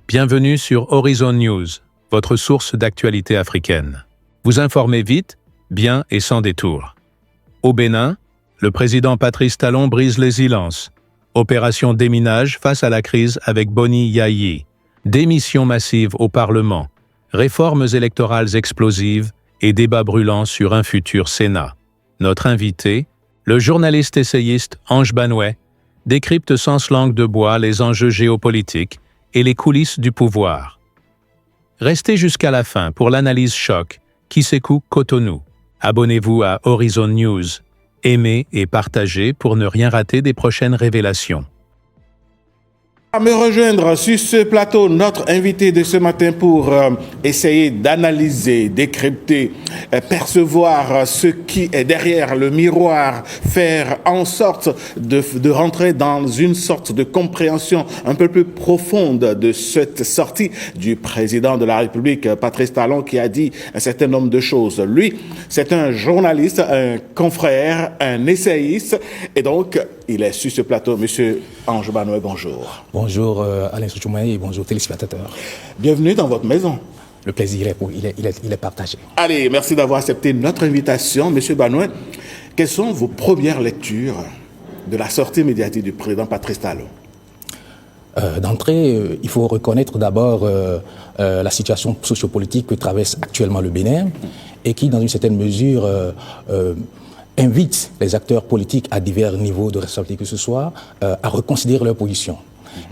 Bienvenue sur Horizon News, votre source d'actualité africaine. Vous informez vite, bien et sans détour. Au Bénin, le président Patrice Talon brise les silences. Opération déminage face à la crise avec Boni Yayi. Démission massive au Parlement. Réformes électorales explosives et débats brûlants sur un futur Sénat. Notre invité, le journaliste essayiste Ange Banouet, décrypte sans langue de bois les enjeux géopolitiques et les coulisses du pouvoir. Restez jusqu'à la fin pour l'analyse choc Kisekou Cotonou. Abonnez-vous à Horizon News, aimez et partagez pour ne rien rater des prochaines révélations. À me rejoindre sur ce plateau, notre invité de ce matin pour essayer d'analyser, décrypter, percevoir ce qui est derrière le miroir, faire en sorte de rentrer dans une sorte de compréhension un peu plus profonde de cette sortie du président de la République, Patrice Talon, qui a dit un certain nombre de choses. Lui, c'est un journaliste, un confrère, un essayiste, et donc il est sur ce plateau. Monsieur Ange Banouet, bonjour. Bonjour Alain Souchoumaï et bonjour téléspectateurs. Bienvenue dans votre maison. Le plaisir il est partagé. Allez, merci d'avoir accepté notre invitation. Monsieur Banouet, quelles sont vos premières lectures de la sortie médiatique du président Patrice Talon? D'entrée, il faut reconnaître d'abord la situation sociopolitique que traverse actuellement le Bénin et qui, dans une certaine mesure, invite les acteurs politiques à divers niveaux de responsabilité que ce soit à reconsidérer leur position.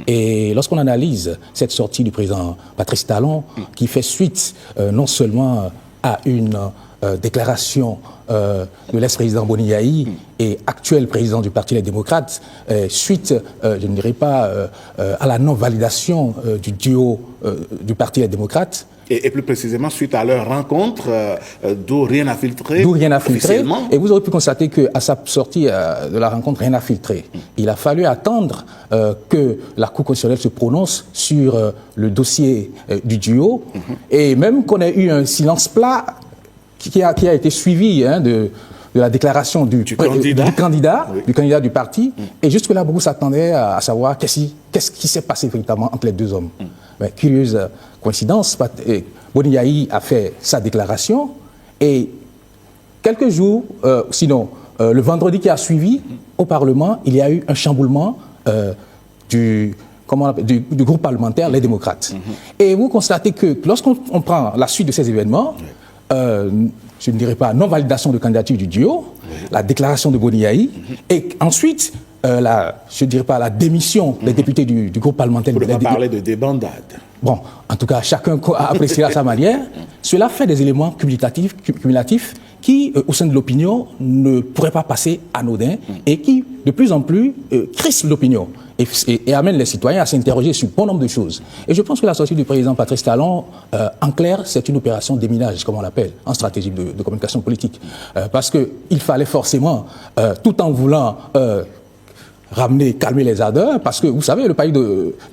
Et lorsqu'on analyse cette sortie du président Patrice Talon, qui fait suite non seulement à une déclaration de l'ex-président Boni Yayi et actuel président du Parti des démocrates, suite, je ne dirais pas, à la non-validation du duo du Parti des démocrates, et plus précisément, suite à leur rencontre, d'où rien n'a filtré. D'où rien n'a filtré. Et vous aurez pu constater qu'à sa sortie de la rencontre, rien n'a filtré. Il a fallu attendre que la Cour constitutionnelle se prononce sur le dossier du duo. Et même qu'on ait eu un silence plat qui a été suivi de la déclaration du candidat du parti. Et jusque-là, beaucoup s'attendaient à savoir qu'est-ce qui s'est passé véritablement entre les deux hommes. Mais, curieuse coïncidence, Boni Yayi a fait sa déclaration et quelques jours, sinon le vendredi qui a suivi, au Parlement, il y a eu un chamboulement du groupe parlementaire, les démocrates. Et vous constatez que lorsqu'on prend la suite de ces événements, je ne dirais pas non-validation de candidature du duo, la déclaration de Boni Yayi, et ensuite, je ne dirais pas la démission des députés du groupe parlementaire. On ne peut pas parler de débandade. Bon, en tout cas, chacun a apprécié à sa manière. Cela fait des éléments cumulatifs qui, au sein de l'opinion, ne pourraient pas passer anodins et qui, de plus en plus, crispent l'opinion et amènent les citoyens à s'interroger sur bon nombre de choses. Et je pense que la sortie du président Patrice Talon, en clair, c'est une opération déminage, comme on l'appelle, en stratégie de communication politique. Parce qu'il fallait forcément, tout en voulant calmer les ardeurs, parce que, vous savez, le pays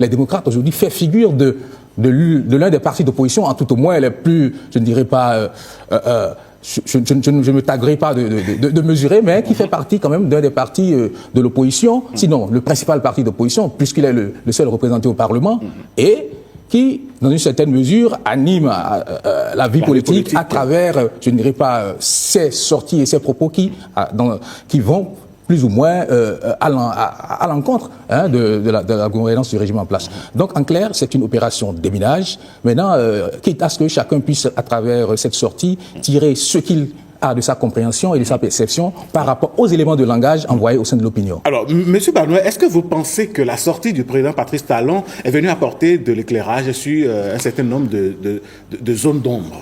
les démocrates aujourd'hui fait figure de l'un des partis d'opposition, en tout au moins les plus, je ne dirais pas, je ne me taguerai pas de mesurer, mais qui fait partie quand même d'un des partis de l'opposition, sinon le principal parti d'opposition, puisqu'il est le seul représenté au Parlement, et qui, dans une certaine mesure, anime la vie politique à travers, je ne dirais pas, ses sorties et ses propos qui vont plus ou moins à l'encontre de la gouvernance du régime en place. Donc, en clair, c'est une opération déminage. Maintenant, quitte à ce que chacun puisse, à travers cette sortie, tirer ce qu'il a de sa compréhension et de sa perception par rapport aux éléments de langage envoyés au sein de l'opinion. Alors, M. Banouet, est-ce que vous pensez que la sortie du président Patrice Talon est venue apporter de l'éclairage sur un certain nombre de zones d'ombre?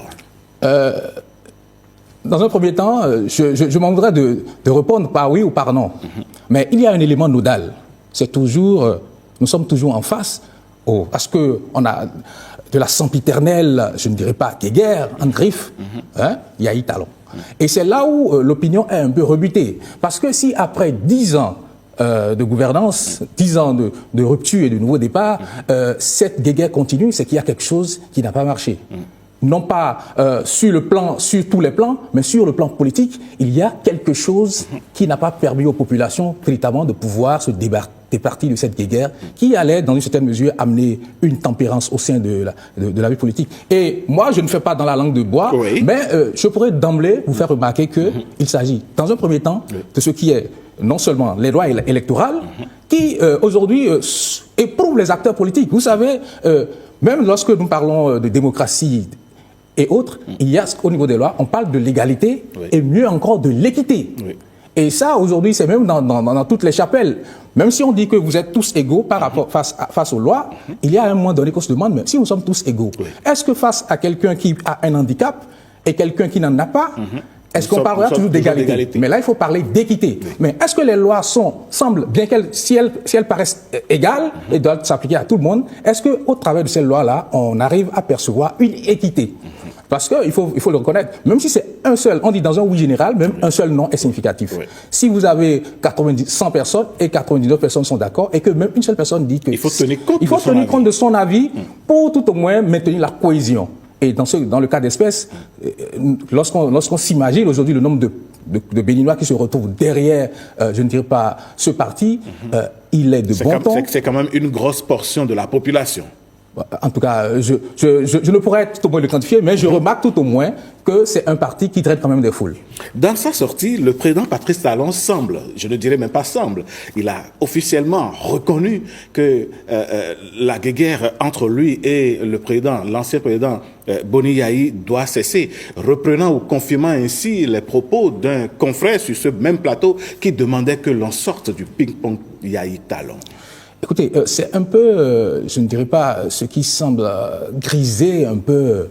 Dans un premier temps, je m'en voudrais de répondre par oui ou par non. Mais il y a un élément nodal. C'est toujours, nous sommes toujours en face à ce qu'on a de la sempiternelle, je ne dirais pas guerre, en griffe, Yayi Talon. Et c'est là où l'opinion est un peu rebutée. Parce que si après 10 ans de gouvernance, 10 ans de rupture et de nouveau départ, cette guerre continue, c'est qu'il y a quelque chose qui n'a pas marché. Non pas sur tous les plans, mais sur le plan politique, il y a quelque chose qui n'a pas permis aux populations véritablement de pouvoir se des partis de cette guerre qui allait, dans une certaine mesure, amener une tempérance au sein de la vie politique. Et moi, je ne fais pas dans la langue de bois, mais je pourrais d'emblée vous faire remarquer qu'il s'agit, dans un premier temps, de ce qui est non seulement les lois électorales, qui aujourd'hui éprouvent les acteurs politiques. Vous savez, même lorsque nous parlons de démocratie et autres, il y a au niveau des lois, on parle de l'égalité et mieux encore de l'équité. Et ça, aujourd'hui, c'est même dans toutes les chapelles. Même si on dit que vous êtes tous égaux par rapport, face aux lois, il y a un moment donné qu'on se demande, mais si nous sommes tous égaux, est-ce que face à quelqu'un qui a un handicap et quelqu'un qui n'en a pas, est-ce qu'on parlera toujours d'égalité? Mais là, il faut parler d'équité. Mais est-ce que les lois semblent, bien qu'elles, si elles paraissent égales et doivent s'appliquer à tout le monde, est-ce qu'au travers de ces lois-là, on arrive à percevoir une équité? Parce qu'il faut le reconnaître, même si c'est un seul, on dit dans un oui général, même un seul non est significatif. Si vous avez 100 personnes et 99 personnes sont d'accord et que même une seule personne dit qu'il faut tenir compte de son avis pour tout au moins maintenir la cohésion. Et dans le cas d'espèce, lorsqu'on s'imagine aujourd'hui le nombre de Béninois qui se retrouvent derrière, je ne dirais pas ce parti, il est de bon ton. C'est quand même une grosse portion de la population. En tout cas, je ne pourrais tout au moins le quantifier, mais je remarque tout au moins que c'est un parti qui traite quand même des foules. Dans sa sortie, le président Patrice Talon semble, je ne dirais même pas semble, il a officiellement reconnu que la guerre entre lui et le président, l'ancien président Boni Yayi doit cesser, reprenant ou confirmant ainsi les propos d'un confrère sur ce même plateau qui demandait que l'on sorte du ping-pong Yayi-Talon. Écoutez, c'est un peu, je ne dirais pas, ce qui semble griser un peu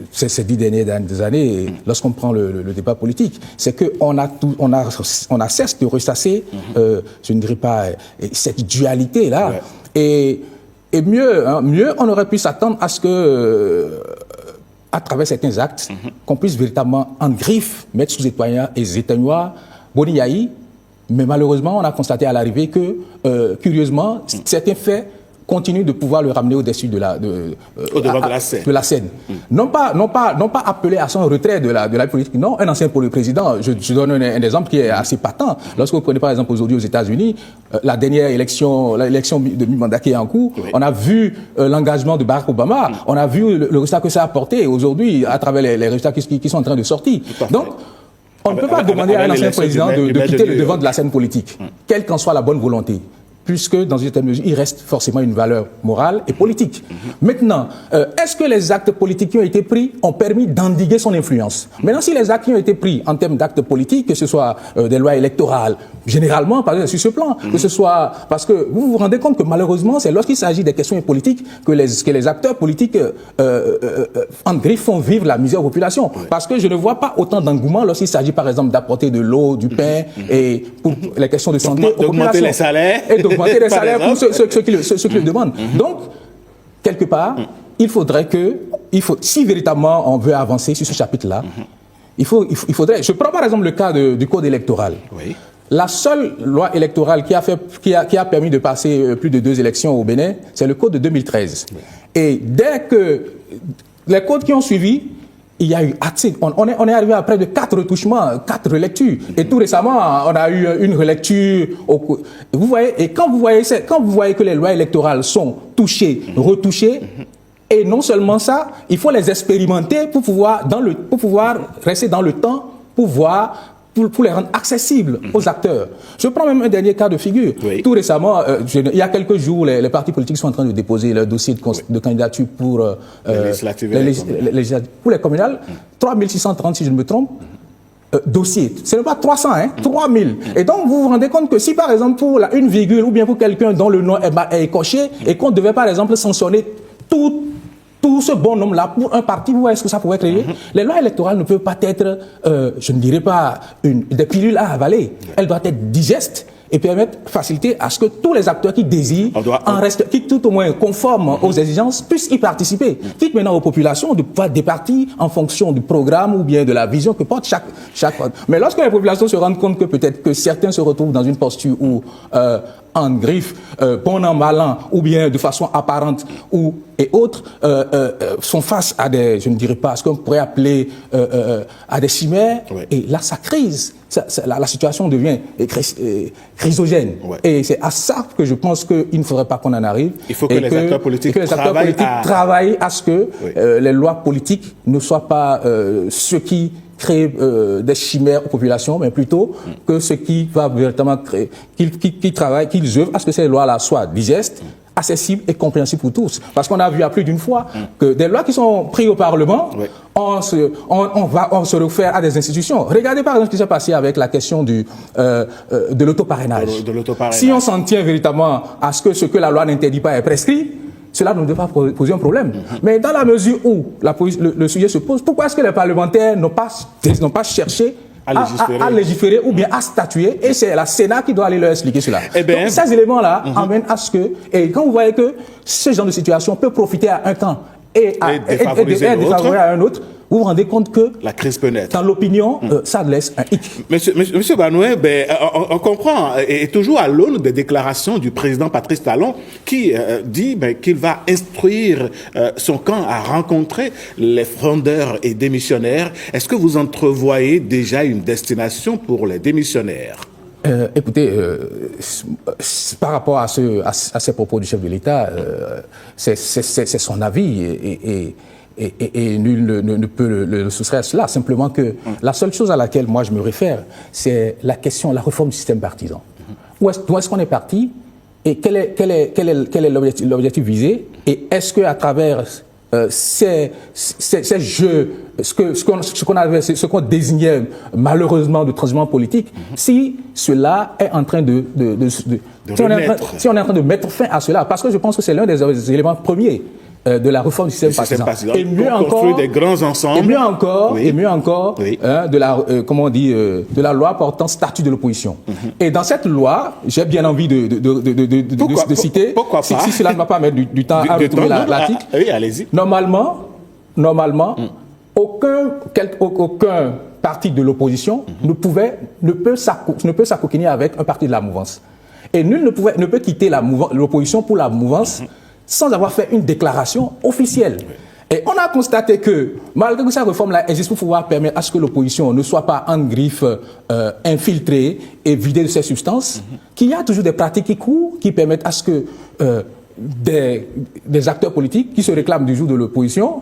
ces 10 dernières années, lorsqu'on prend le débat politique, c'est qu'on a cesse de ressasser, je ne dirais pas, cette dualité-là. Et mieux, on aurait pu s'attendre à ce que, à travers certains actes, qu'on puisse véritablement en griffe mettre sous éteignoir Boni Yayi. Mais malheureusement, on a constaté à l'arrivée que, curieusement, certains faits continuent de pouvoir le ramener au-dessus au-devant de la scène. Non pas appeler à son retrait de la politique. Non, un ancien président, je donne un exemple qui est assez patent. Lorsque vous prenez par exemple aujourd'hui aux États-Unis, la dernière l'élection de mi-mandat qui est en cours, on a vu l'engagement de Barack Obama, on a vu le résultat que ça a apporté aujourd'hui à travers les résultats qui sont en train de sortir. Donc, on ne peut pas demander à un ancien président de quitter le devant de la scène politique, quelle qu'en soit la bonne volonté, puisque dans une certaine mesure, il reste forcément une valeur morale et politique. Maintenant, est-ce que les actes politiques qui ont été pris ont permis d'endiguer son influence? Maintenant, si les actes qui ont été pris en termes d'actes politiques, que ce soit des lois électorales, généralement, par exemple, sur ce plan, que ce soit... Parce que vous vous rendez compte que malheureusement, c'est lorsqu'il s'agit des questions politiques que les acteurs politiques en griffe font vivre la misère aux populations. Parce que je ne vois pas autant d'engouement lorsqu'il s'agit, par exemple, d'apporter de l'eau, du pain, et pour les questions de santé aux populations. D'augmenter les salaires. Et d'augmenter les salaires pour ceux qui le demandent. Donc, quelque part, il faudrait si véritablement on veut avancer sur ce chapitre-là, il faudrait... Je prends par exemple le cas du code électoral. La seule loi électorale qui a permis de passer plus de 2 élections au Bénin, c'est le code de 2013. Et dès que les codes qui ont suivi, il y a eu on est arrivé à près de 4 retouchements, 4 relectures. Et tout récemment, on a eu une relecture. Vous voyez, et quand vous voyez que les lois électorales sont touchées, retouchées, et non seulement ça, il faut les expérimenter pour pouvoir rester dans le temps, pour les rendre accessibles aux acteurs. Je prends même un dernier cas de figure. Tout récemment, il y a quelques jours, les partis politiques sont en train de déposer leur dossier de candidature pour pour les communales. 3630, si je ne me trompe, dossiers. Ce n'est pas 300, 3000. Et donc, vous vous rendez compte que si, par exemple, pour une virgule ou bien pour quelqu'un dont le nom est coché et qu'on devait, par exemple, sanctionner tout ce bon nombre-là pour un parti, vous voyez ce que ça pourrait créer. Les lois électorales ne peuvent pas être, je ne dirais pas des pilules à avaler. Elles doivent être digestes et faciliter à ce que tous les acteurs qui désirent, qui tout au moins conformes aux exigences, puissent y participer. Quitte maintenant aux populations de pouvoir départir en fonction du programme ou bien de la vision que porte chaque. Mais lorsque les populations se rendent compte que peut-être que certains se retrouvent dans une posture où en griffe, bon an, mal an, ou bien de façon apparente, et autres, sont face à des, je ne dirais pas, ce qu'on pourrait appeler à des chimères, et là, ça crise. La situation devient chrysogène. Ouais. Et c'est à ça que je pense qu'il ne faudrait pas qu'on en arrive. Il faut que les acteurs politiques travaillent à ce que oui. les lois politiques ne soient pas ceux qui créent des chimères aux populations, mais plutôt que ceux qui va véritablement créer, qui travaillent, qu'ils œuvrent à ce que ces lois-là soient digestes, accessibles et compréhensibles pour tous. Parce qu'on a vu à plus d'une fois que des lois qui sont prises au Parlement, oui. on se réfère à des institutions. Regardez par exemple ce qui s'est passé avec la question de l'autoparrainage. Si on s'en tient véritablement à ce que la loi n'interdit pas est prescrit, cela ne devrait pas poser un problème. Mais dans la mesure où le sujet se pose, pourquoi est-ce que les parlementaires n'ont pas cherché à légiférer ou bien à statuer, et c'est la Sénat qui doit aller leur expliquer cela. Donc ces éléments-là amènent à ce que, et quand vous voyez que ce genre de situation peut profiter à un camp et défavoriser à un autre, vous vous rendez compte que la crise peut naître. Dans l'opinion, ça laisse un hic. Monsieur Banoué, on comprend, et toujours à l'aune des déclarations du président Patrice Talon, qui dit qu'il va instruire son camp à rencontrer les frondeurs et démissionnaires. Est-ce que vous entrevoyez déjà une destination pour les démissionnaires? Écoutez, par rapport à ces propos du chef de l'État, c'est son avis et nul ne peut le soustraire à cela. Simplement que la seule chose à laquelle moi je me réfère, c'est la question, la réforme du système partisan. D'où est-ce qu'on est parti et quel est l'objectif visé, et est-ce qu'à travers ces jeux, ce qu'on désignait malheureusement de transhumance politique, si cela est en train si on est en train de mettre fin à cela, parce que je pense que c'est l'un des éléments premiers de la réforme du système partisan. Et mieux encore, des grands ensembles. Et mieux encore, de la loi portant statut de l'opposition. Et dans cette loi, j'ai bien envie de citer, si cela ne va pas mettre du temps à retrouver l'article. Oui, allez-y. Normalement, aucun parti de l'opposition ne peut s'acoquiner avec un parti de la mouvance. Et nul ne peut quitter l'opposition pour la mouvance sans avoir fait une déclaration officielle. Et on a constaté que, malgré que cette réforme-là existe pour pouvoir permettre à ce que l'opposition ne soit pas en griffe infiltrée et vidée de ses substances, qu'il y a toujours des pratiques qui courent, qui permettent à ce que des acteurs politiques qui se réclament du jour de l'opposition,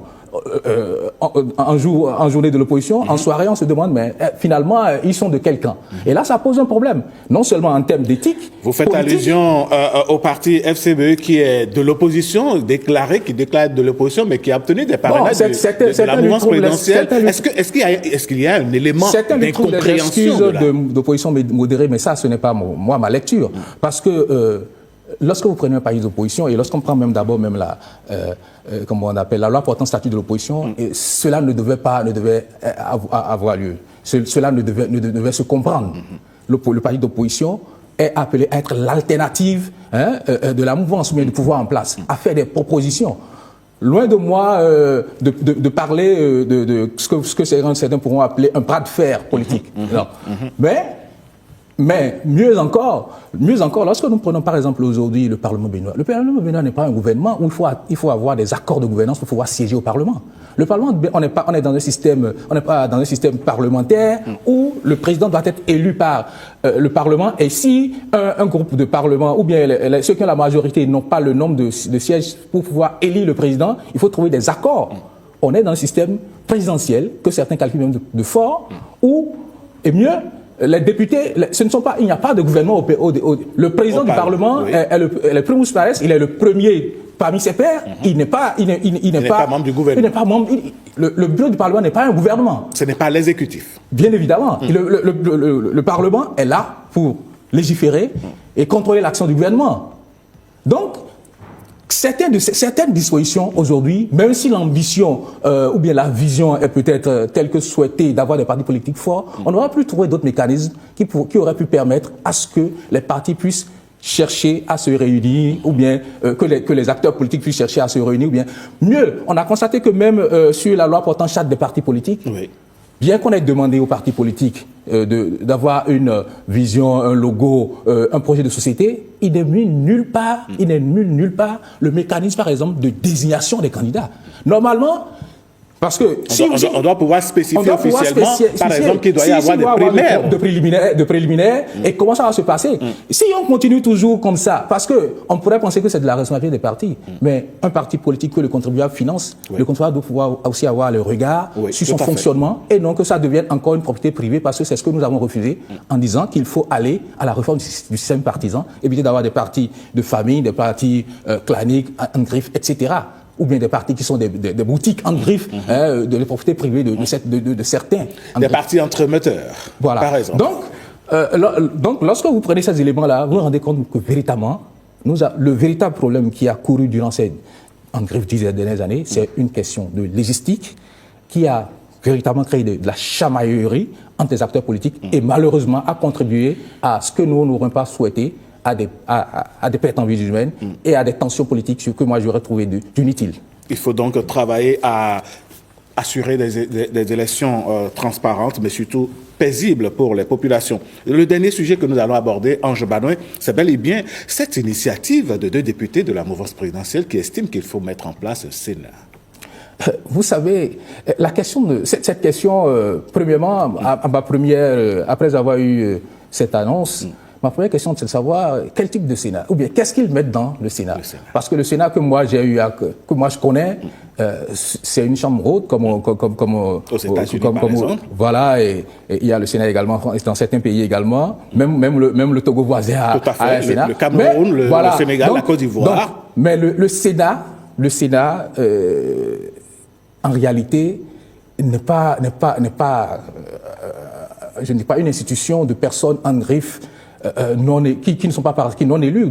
en journée de l'opposition, en soirée, on se demande, mais finalement, ils sont de quel camp? Et là, ça pose un problème, non seulement en termes d'éthique. Vous faites allusion au parti FCBE qui est de l'opposition, qui déclare de l'opposition, mais qui a obtenu des parrainages de la mouvance présidentielle. Est-ce qu'il y a un élément d'incompréhension d'opposition modérée, mais ça, ce n'est pas ma lecture. Parce que lorsque vous prenez un parti d'opposition, et lorsqu'on prend même d'abord comment on appelle, la loi portant statut de l'opposition, cela ne devait avoir lieu. Cela ne devait se comprendre. Le parti d'opposition est appelé à être l'alternative de la mouvance, ou bien du pouvoir en place, à faire des propositions. Loin de moi de parler de ce que certains pourront appeler un bras de fer politique. Non. Mais mieux encore, lorsque nous prenons par exemple aujourd'hui le Parlement béninois, le Parlement béninois n'est pas un gouvernement où il faut avoir des accords de gouvernance pour pouvoir siéger au Parlement. Le Parlement, on n'est pas dans un système parlementaire où le président doit être élu par le Parlement, et si un groupe de parlement ou bien ceux qui ont la majorité n'ont pas le nombre de sièges pour pouvoir élire le président, il faut trouver des accords. On est dans un système présidentiel que certains calculent même de fort, et mieux, les députés, il n'y a pas de gouvernement le président du Parlement est le primus pares, il est le premier parmi ses pairs, il n'est pas membre du gouvernement. Il n'est pas membre, le bureau du Parlement n'est pas un gouvernement. Ce n'est pas l'exécutif. Bien évidemment. Le Parlement est là pour légiférer et contrôler l'action du gouvernement. Donc, certaines dispositions aujourd'hui, même si l'ambition ou bien la vision est peut-être telle que souhaitée d'avoir des partis politiques forts, on n'aura plus trouvé d'autres mécanismes qui auraient pu permettre à ce que les partis puissent chercher à se réunir, ou bien que les acteurs politiques puissent chercher à se réunir, ou bien mieux, on a constaté que même sur la loi portant charte des partis politiques, bien qu'on ait demandé aux partis politiques d'avoir une vision, un logo, un projet de société, il n'est mis nulle part le mécanisme, par exemple, de désignation des candidats. Normalement, Parce que on doit pouvoir spécifier officiellement, par exemple, qu'il doit y avoir des primaires. De préliminaires, et comment ça va se passer? Si on continue toujours comme ça, parce qu'on pourrait penser que c'est de la responsabilité des partis, mais un parti politique que le contribuable finance, le contribuable doit pouvoir aussi avoir le regard sur son fonctionnement, et non que ça devienne encore une propriété privée, parce que c'est ce que nous avons refusé en disant qu'il faut aller à la réforme du système partisan, éviter d'avoir des partis de famille, des partis claniques, en griffe, etc., ou bien des partis qui sont des boutiques en griffe, de les propriétés privées de certains. Des partis entremetteurs, voilà. Par exemple. Donc, lorsque vous prenez ces éléments-là, vous vous rendez compte que véritablement, le véritable problème qui a couru durant ces en griffe 10 dernières années, c'est une question de logistique qui a véritablement créé de la chamaillerie entre les acteurs politiques et malheureusement a contribué à ce que nous n'aurions pas souhaité, à des pertes en vies humaines et à des tensions politiques, ce que moi j'aurais trouvé d'inutile. Il faut donc travailler à assurer des élections transparentes, mais surtout paisibles pour les populations. Le dernier sujet que nous allons aborder, Ange Banouin, c'est bel et bien cette initiative de 2 députés de la mouvance présidentielle qui estiment qu'il faut mettre en place un Sénat. Vous savez, cette question, premièrement, après avoir eu cette annonce, ma première question, c'est de savoir quel type de Sénat, ou bien qu'est-ce qu'ils mettent dans le Sénat. Parce que le Sénat que moi je connais, c'est une chambre haute, comme aux États-Unis, par exemple. Voilà, et il y a le Sénat également, dans certains pays également, même le Togo voisin a un Sénat. Le Cameroun, le Sénégal, la Côte d'Ivoire. Mais le Sénat, en réalité, n'est pas je ne dis pas une institution de personnes en griffe qui ne sont pas non élus,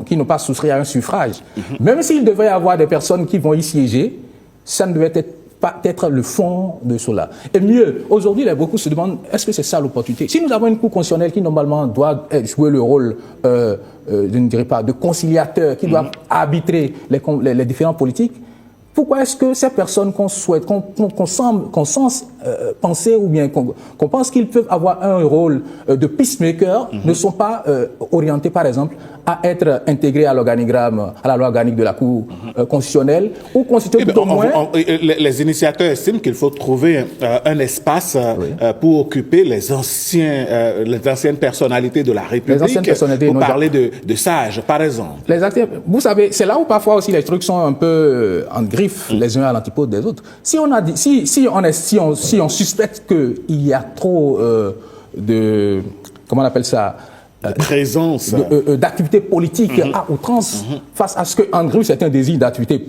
qui n'ont pas souscrit à un suffrage. Même s'il devait y avoir des personnes qui vont y siéger, ça ne devait pas être le fond de cela. Et mieux, aujourd'hui, beaucoup se demandent, est-ce que c'est ça l'opportunité? Si nous avons une cour constitutionnelle qui normalement doit jouer le rôle, je ne dirais pas, de conciliateur, qui doit arbitrer les différents politiques, pourquoi est-ce que ces personnes qu'on souhaite, qu'on semble penser ou bien qu'on pense qu'ils peuvent avoir un rôle de peacemaker ne sont pas orientés, par exemple, à être intégrés à l'organigramme, à la loi organique de la Cour constitutionnelle ou constituer tout au moins... Les initiateurs estiment qu'il faut trouver un espace pour occuper les anciennes personnalités de la République, pour parler de sages, par exemple. Vous savez, c'est là où parfois aussi les trucs sont un peu en griffe les uns à l'antipode des autres. Si on suspecte qu'il y a trop de... Comment on appelle ça? Présence d'activité politique à outrance face à ce que en griffe c'est un désir d'activité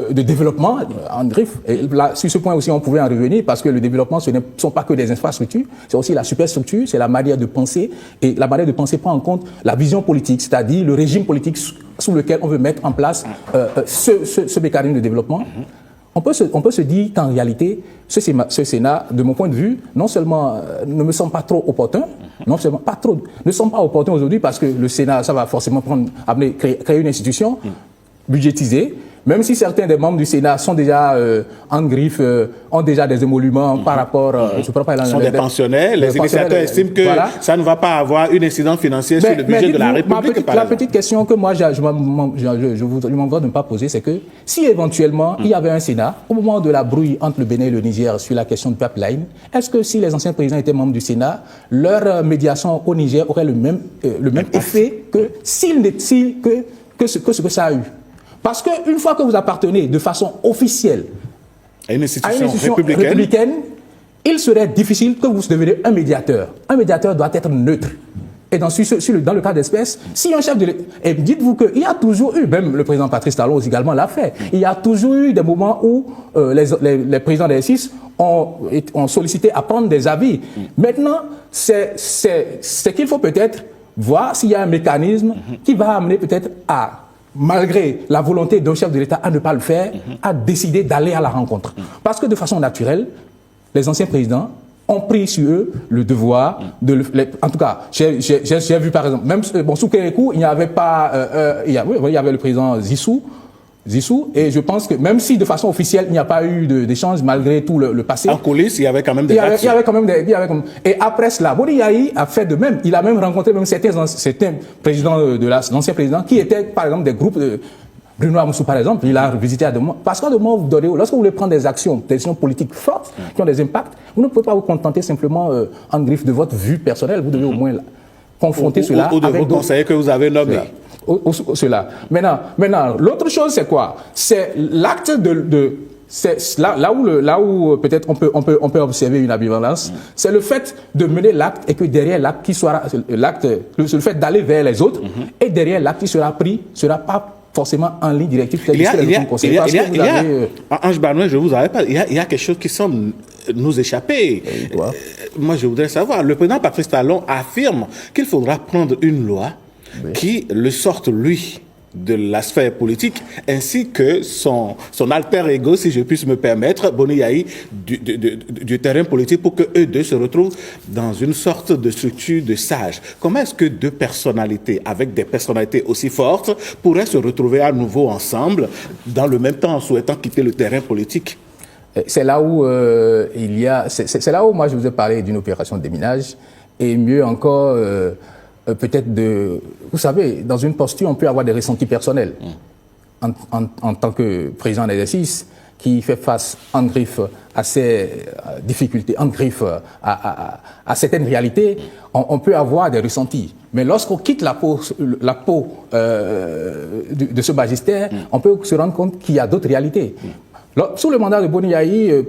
de développement en griffe, et là, sur ce point aussi on pouvait en revenir parce que le développement ce ne sont pas que des infrastructures, c'est aussi la superstructure, c'est la manière de penser, et la manière de penser prend en compte la vision politique, c'est-à-dire le régime politique sous lequel on veut mettre en place ce mécanisme de développement. On peut se dire qu'en réalité, ce Sénat, de mon point de vue, non seulement ne me semble pas trop opportun, ne semble pas opportun aujourd'hui parce que le Sénat, ça va forcément créer une institution budgétisée, même si certains des membres du Sénat sont déjà en griffe, ont déjà des émoluments par rapport... sont des pensionnaires. Les initiateurs estiment que ça ne va pas avoir une incidence financière sur le budget de la République. La petite question que moi, je m'envoie de ne pas poser, c'est que si éventuellement il y avait un Sénat, au moment de la brouille entre le Bénin et le Niger sur la question du pipeline, est-ce que si les anciens présidents étaient membres du Sénat, leur médiation au Niger aurait le même effet que ce que ça a eu? Parce qu'une fois que vous appartenez de façon officielle à une institution républicaine, il serait difficile que vous deveniez un médiateur. Un médiateur doit être neutre. Et dans le cas d'espèce, si un chef de l'État... Et dites-vous qu'il y a toujours eu, même le président Patrice Talon également l'a fait, il y a toujours eu des moments où les présidents des S6 ont sollicité à prendre des avis. Maintenant, c'est qu'il faut peut-être voir s'il y a un mécanisme qui va amener peut-être à... malgré la volonté d'un chef de l'État à ne pas le faire, à décider d'aller à la rencontre. Parce que de façon naturelle, les anciens présidents ont pris sur eux le devoir de en tout cas, j'ai vu par exemple, même sous Kérékou, il n'y avait pas, il y avait le président Zissou, et je pense que même si de façon officielle il n'y a pas eu d'échange malgré tout le passé. En coulisses, il y avait quand même des actions. Et après cela, Boni Yahi a fait de même. Il a même rencontré même certains présidents l'ancien président qui étaient par exemple des groupes Bruno Amoussou, par exemple, il a visité à Demont. Parce qu'à Demont, lorsque vous voulez prendre des décisions politiques fortes qui ont des impacts, vous ne pouvez pas vous contenter simplement en griffe de votre vue personnelle. Vous devez au moins confronter cela ou de vos conseillers que vous avez nommés. Cela. Maintenant, l'autre chose, c'est quoi? C'est l'acte c'est là où peut-être on peut observer une ambivalence, c'est le fait de mener l'acte et que derrière l'acte qui sera le fait d'aller vers les autres et derrière l'acte qui sera pris sera pas forcément en ligne directive. Ange Banoué, je vous avais pas. Il y a quelque chose qui semble nous échapper. Moi, je voudrais savoir. Le président Patrice Talon affirme qu'il faudra prendre une loi qui le sorte lui de la sphère politique, ainsi que son alter ego, si je puis me permettre, Boni Yayi, du terrain politique, pour que eux deux se retrouvent dans une sorte de structure de sages. Comment est-ce que deux personnalités, avec des personnalités aussi fortes, pourraient se retrouver à nouveau ensemble, dans le même temps en souhaitant quitter le terrain politique? C'est là où c'est là où moi je vous ai parlé d'une opération de déminage, et mieux encore, peut-être vous savez, dans une posture, on peut avoir des ressentis personnels. En tant que président d'exercice, qui fait face en griffe à ces difficultés, en griffe à certaines réalités, on peut avoir des ressentis. Mais lorsqu'on quitte la peau de ce magistère, on peut se rendre compte qu'il y a d'autres réalités. Sous le mandat de Boni Yayi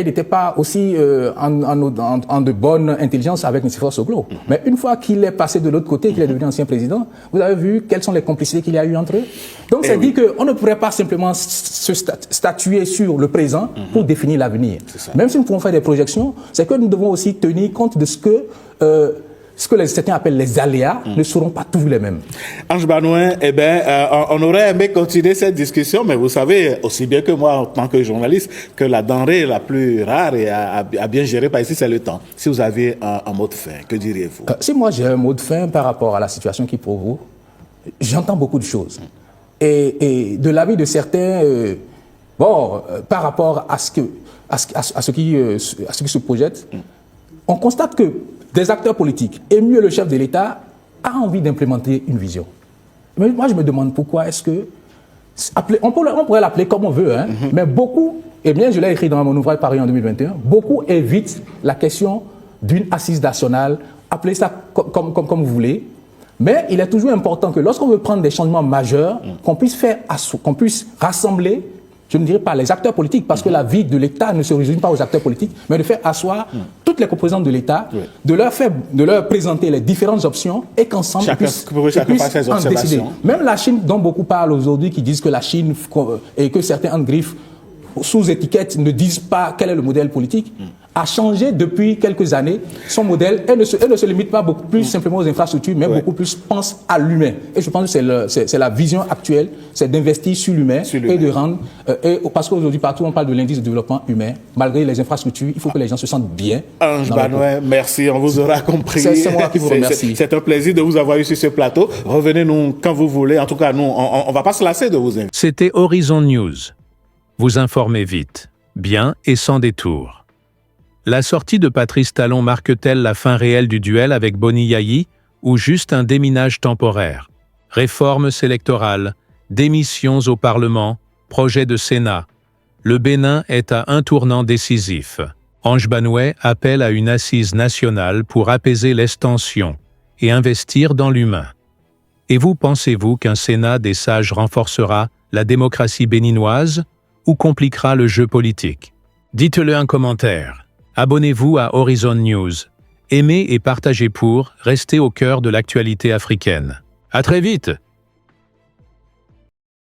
n'était pas aussi en de bonne intelligence avec Nicéphore Soglo. Mais une fois qu'il est passé de l'autre côté, qu'il est devenu ancien président, vous avez vu quelles sont les complicités qu'il y a eu entre eux. Donc c'est dit qu'on ne pourrait pas simplement se statuer sur le présent pour définir l'avenir. Même si nous pouvons faire des projections, c'est que nous devons aussi tenir compte de ce que certains appellent les aléas ne seront pas tous les mêmes. Ange Banoué, on aurait aimé continuer cette discussion, mais vous savez aussi bien que moi, en tant que journaliste, que la denrée la plus rare et à bien gérer par ici, c'est le temps. Si vous aviez un mot de fin, que diriez-vous? Si moi j'ai un mot de fin par rapport à la situation qui pour vous, j'entends beaucoup de choses. Et de l'avis de certains, par rapport à ce qui se projette, on constate que des acteurs politiques, et mieux le chef de l'État, a envie d'implémenter une vision. Mais moi, je me demande pourquoi est-ce que... On pourrait l'appeler comme on veut, mais beaucoup, et bien je l'ai écrit dans mon ouvrage paru en 2021, beaucoup évitent la question d'une assise nationale, appelez ça comme vous voulez, mais il est toujours important que lorsqu'on veut prendre des changements majeurs, qu'on puisse rassembler, je ne dirais pas les acteurs politiques, parce que la vie de l'État ne se résume pas aux acteurs politiques, mais de faire asseoir toutes les composantes de l'État, de leur présenter les différentes options et qu'ensemble ils puissent en décider. Même la Chine, dont beaucoup parlent aujourd'hui, qui disent que la Chine et que certains en griffe sous étiquette ne disent pas quel est le modèle politique, a changé depuis quelques années son modèle. Elle ne se limite pas beaucoup plus simplement aux infrastructures, mais beaucoup plus pense à l'humain. Et je pense que c'est la vision actuelle, c'est d'investir sur l'humain et de rendre... parce qu'aujourd'hui, partout, on parle de l'indice de développement humain. Malgré les infrastructures, il faut que les gens se sentent bien. Ange Banoué, merci, on vous aura compris. C'est moi qui vous remercie. C'est un plaisir de vous avoir eu sur ce plateau. Revenez-nous quand vous voulez. En tout cas, nous, on ne va pas se lasser de vous inviter. C'était Horizon News. Vous informez vite, bien et sans détour. La sortie de Patrice Talon marque-t-elle la fin réelle du duel avec Boni Yayi ou juste un déminage temporaire? Réformes électorales, démissions au Parlement, projet de Sénat. Le Bénin est à un tournant décisif. Ange Banoué appelle à une assise nationale pour apaiser les tensions et investir dans l'humain. Et vous pensez-vous qu'un Sénat des sages renforcera la démocratie béninoise ou compliquera le jeu politique? Dites-le en commentaire. Abonnez-vous à Horizon News. Aimez et partagez pour rester au cœur de l'actualité africaine. À très vite!